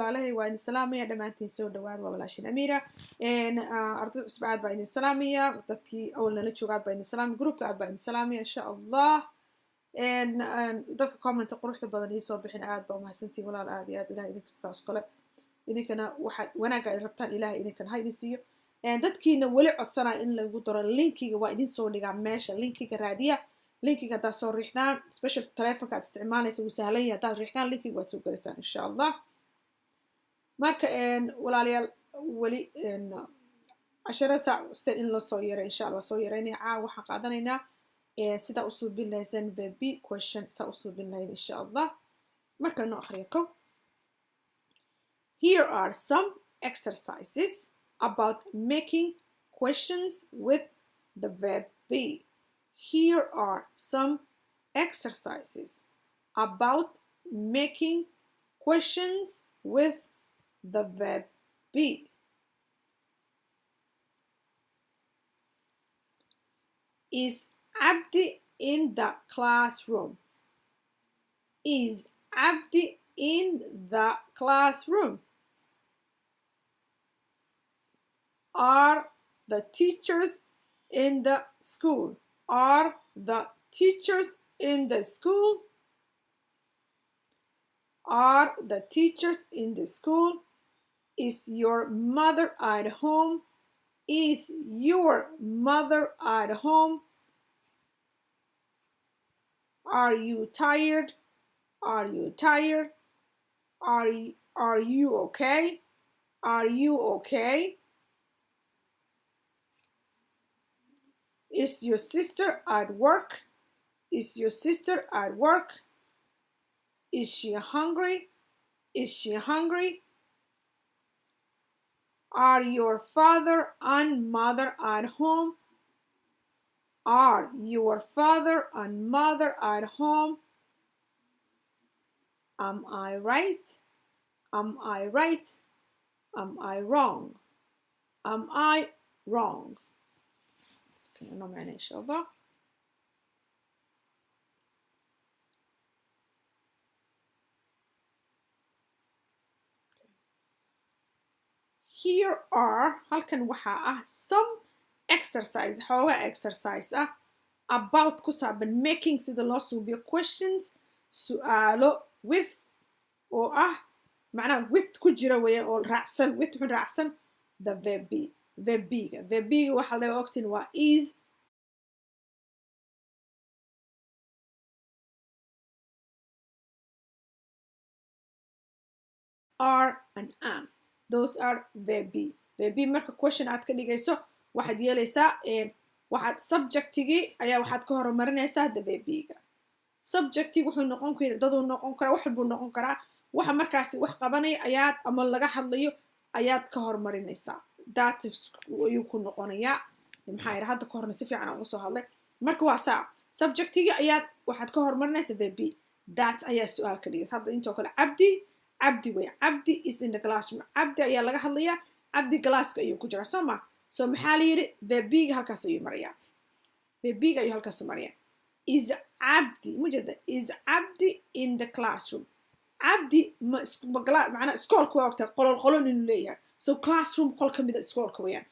walaalahey waa idin salaamaya dhammaantiin soo dhawaad waa walaashin Amiira arday cusub aad baa idin salaamaya dadkii awalna la jooga aad baa idin salaamaya groupka aad baa idin salaamaya insha Allah dadka comment quruxda badan ii soo bixin aad baa mahadsantiin walaal aad iyo aad ilaahay idinka sidaas kale idinkana waxa wanaaga ay rabtaan ilaahay idinkana ha idin siiyo dadkiina wali codsanaa in lagu daro linkiga waa idin soo dhigaa meesha linkiga raadiya linkiga haddaad soo riixdaan special telefonka aad isticmaalaysa wuu sahlan yahay haddaad riixdaan linkiga waad soo galaysaan insha Allah marka walaalayaal wali cashara saac usteen in la soo yaray insha Allah soo yaraynaya waxaan qaadanaynaa sida usoo bilaysan verb question sa usoo bilayd insha Allah marka noo akhriyo ko Here are some exercises about making questions with the verb be. Here are some exercises about making questions with the verb be. Is Abdi in the classroom? Is Abdi in the classroom? Are the teachers in the school? Are the teachers in the school? Are the teachers in the school? Is your mother at home? Is your mother at home? Are you tired? Are you tired? Are you okay? Are you okay? Is your sister at work? Is your sister at work? Is she hungry? Is she hungry? Are your father and mother at home? Are your father and mother at home? Am I right? Am I right? Am I wrong? Am I wrong? No معنى إن شاء الله. Here are halkan waxaa some exercise xoogaa exercise about ku saabsan making sida loo suubiyo questions su'aalo with oo macnaha with ku jira weeye oo raacsan with wuxuu raacsan the verb be verb be waxa la ogtiin waa is are and am those are verb be marka question aad ka dhigayso waxaad yeelaysaa waxaad subjectigi ayaa waxaad ka horumarinaysaa the verb ga subjectigi wuxuu noqon karaa daduu noqon karaa wax buu noqon karaa waxa markaasi wax qabanay ayaad ama laga hadlayo ayaad ka horumarinaysaa that ayuu ku noqonayaa maxaa yiraahdaa hadda ka horna si fiican aan ugu soo hadlay marka waa saa subjectigi ayaad waxaad ka horumarinaysaa verb that ayaa su'aal ka dhigaysa hadda intoo kale Abdi way Abdi is in the classroom Abdi ayaa laga hadlayaa Abdi galaaska ayuu ku jiraa soo ma soo maxaa la yiri verb halkaas ayuu marayaa verb ayuu halkaas marayaa is Abdi mujada is Abdi in the classroom Abdi macna iskoolka waa ogtaa qolon inuu leeyahay so classroom qol ka mid ah iskoolka weeyaan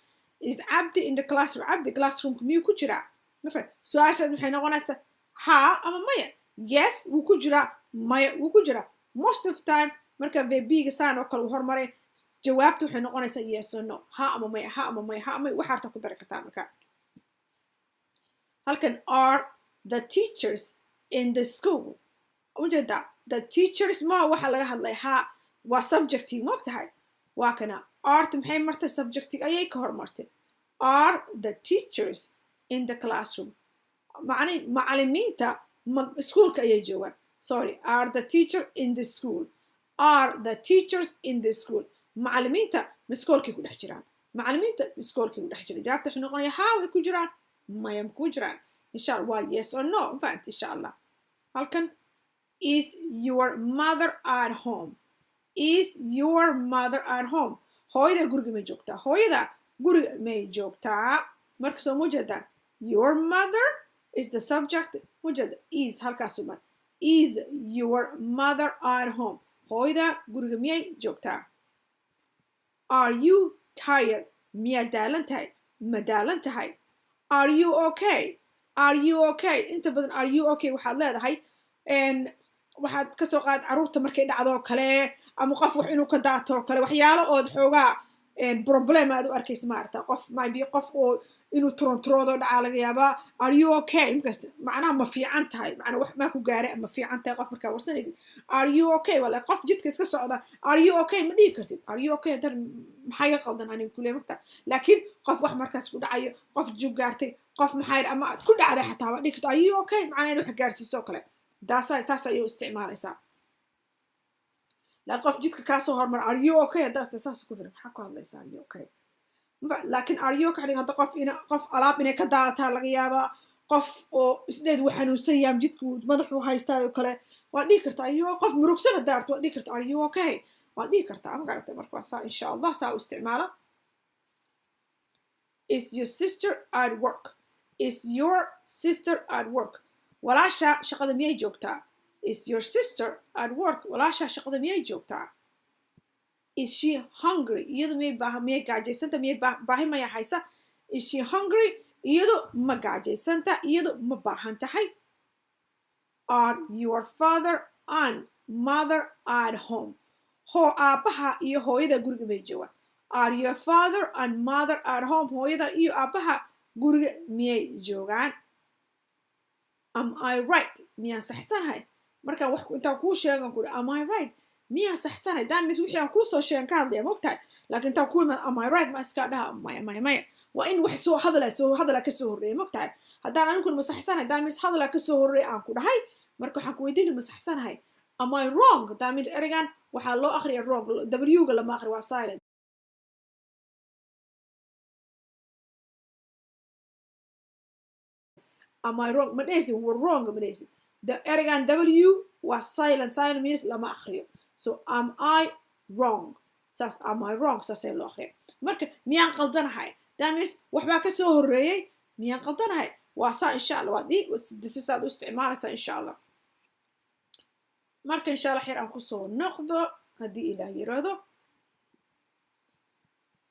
is Abdi in the classroom Abdi classroom miyuu ku jiraa mafahad su'aashaad waxay noqonaysaa ha ama maya yes wuu ku jiraa maya wuu ku jiraa most of time marka verb ga saan oo kale u hormaray jawaabtu waxay noqonaysaa yes or no ha ama maya ha ama maya ha ama waxa harta ku dari kartaa marka halkan are the teachers in the school wajada the teachers ma waxa laga hadlay ha waa subjective ma ogtahay waa kana are maxay martay subjective ayay ka hormartay are the teachers in the classroom macallimiinta schoolka ayay joogaan sorry are the teacher in the school are the teachers in the school macallimiinta iskoolkay ku dhex jiraan macallimiinta iskoolkay ku dhex jiraan jawaabta waxay noqonaysaa ha way ku jiraan maya ku jiraan insha Allah waa yes or no faant insha Allah halkan is your mother at home is your mother at home hooyada guriga may joogtaa hooyada guriga may joogtaa marka soo mujada your mother is the subject mujada is halkaas uma is your mother at home hooyada guriga miyay joogtaa. Are you tired? miyaad daalan tahay ma daalan tahay. Are you okay? Are you okay? inta badan are you okay waxaad leedahay waxaad ka soo qaad caruurta markay dhacdo kale ama qof wax inuu ka daato kale waxyaalo ood xoogaa problem aad u arkaysa maarta qof maybe qof oo inuu trontroodo dhaca laga yaabaa are you okay inkasta macnaha ma fiican tahay macnaha wax ma ku gaaray ma fiican tahay qof markaa warsanaysid are you okay wala qof jidka iska socda are you okay ma dhihi kartid are you okay dar maxay ka qaldan aniga kulay magta laakiin qof wax markaas ku dhacayo qof jug gaartay qof maxay ama aad ku dhacday xataa waa dhihi kartid are you okay macnaha wax gaarsiiso kale saas ayuu isticmaalaysaa لا قف جدك كاسو هرمر are you okay درس أساس كفر حكوا الله يسار you okay لكن are you okay يعني هذا قف ألعاب إنك كدارتها لقيابا قف أو إسناد وحنو سيام جدك ومدح وهاي ستايل وكله وذيكرت are you قف مروكسنا دارت وذيكرت are you okay وذيكرت أم قالت مركوا إن شاء الله ساو استعماله. Is your sister at work? Is your sister at work? ولا شقد مية جوكتا. Is your sister at work? walaasha shaqada miyay joogtaa. Is she hungry? iyadu miyay gaajaysanta miyay baahi maya haysa. Is she hungry? iyadu ma gaajaysanta iyadu ma baahan tahay. Are your father and mother at home? aabbaha iyo hooyada guriga may joogaan. Are your father and mother at home? hooyada iyo aabbaha guriga miyay joogaan. Am I right? miyaan saxsanahay. marka wax inta ku sheegan ku am I right miya saxsanay daan mis wixii aan ku soo sheegan ka hadlay moogtahay laakiin inta ku am I right ma iska dhaha maya waa in wax soo hadala ka soo horeeyay moogtahay hadaan anigu ma saxsanay daan mis hadala ka soo horeeyay aan ku dhahay marka waxaan ku weydiinay ma saxsanahay am I wrong daan mid erigan waxa loo akhriyaa wrong w ga lama akhri waa silent. Am I wrong ma dhaysi we're wrong ma dhaysi the erigan W was silent. Silent means lama akhriyo. So am I wrong? Saas am I wrong? Saas loo akhriyo. Marka miyaan qaldanahay? That means waxbaa ka soo horeeyay miyaan qaldanahay? waa saa insha Allah waa disistaad u isticmaalaysaa insha Allah. marka insha Allah xir aan ku soo noqdo haddii ilaah yiraahdo.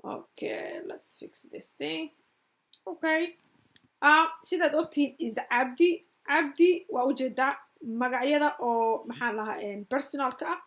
Okay, let's fix this thing. Okay. sidaad ogtiin is abdi waa ujeedaa magacyada oo maxaan lahaa personalka ah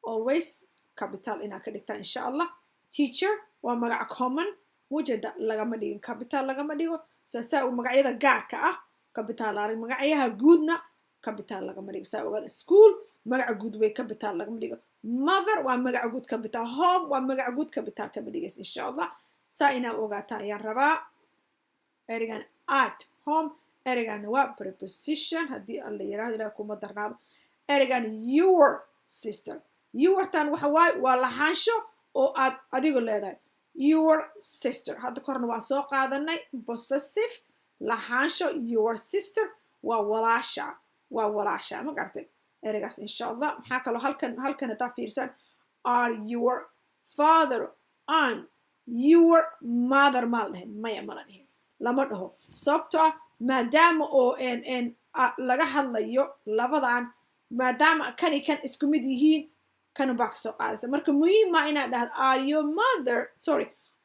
always capital inaad ka dhigtaa insha Allah. Teacher waa magac common ujeeda lagama dhigin capital lagama dhigo saa magacyada gaarka ah capital laarin magacyaha guudna capital lagama dhigo saa ogaada. School magaca guud way capital lagama dhigo. Mother waa magaca guud capital. Home waa magaca guud capital kama dhigays insha Allah. saa inaa ogaataa ayaan rabaa. erigan at home erigan waa preposition haddii alla yiraahdo ilaa kuma darnaado. erigan your sister your tan waxa waaye waa lahaansho oo aad adigu leedahay. Your sister hadda korna waa soo qaadanay possessive lahaansho. Your sister waa walaasha ma garatay erigaas insha Allah. maxaa kaloo halkan hadaa fiirsan are your father and your mother ma la dhahin maya ma la dhihin lama dhaho sababtoo ah maadaama oo laga hadlayo labadan maadaama kan isku mid yihiin kan baa ka soo qaadaysa marka muhiim ah inaad dhahdo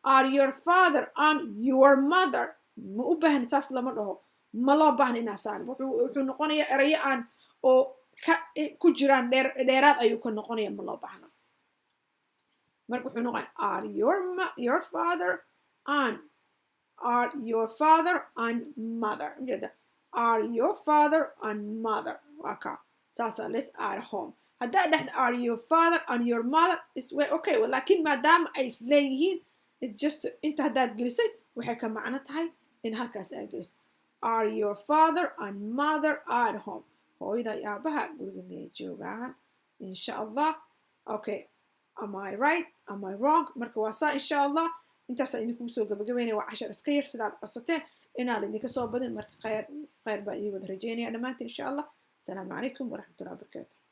are your father and your mother ma u baahan saas lama dhaho ma loo baahan inaa saan wuxuu noqonayaa erayo aan oo ku jiraan dheeraad ayuu ka noqonaya ma loo baahna. marka wuxuu noqon are your father and mother are your father and mother waka saasa let's add home haddaa dhahda are your father and your mother is way okay laakiin maadaama ay isleeyihiin it's just inta haddaad gelisay waxay ka macno tahay in halkaas aad gelisay are your father and mother at home hooyada iyo aabaha guriga miyay joogaan insha Allah. Okay, am I right am I wrong marka waa saa insha Allah. intaas idinku soo gabagabeynaya waa 10 iska yar sidaad codsateen inaan idinka soo badin marka khayr baa idin wada rajeynaya dhamaantiin insha Allah. Assalaamu calaykum waraxmatullaahi wabarakaatuh.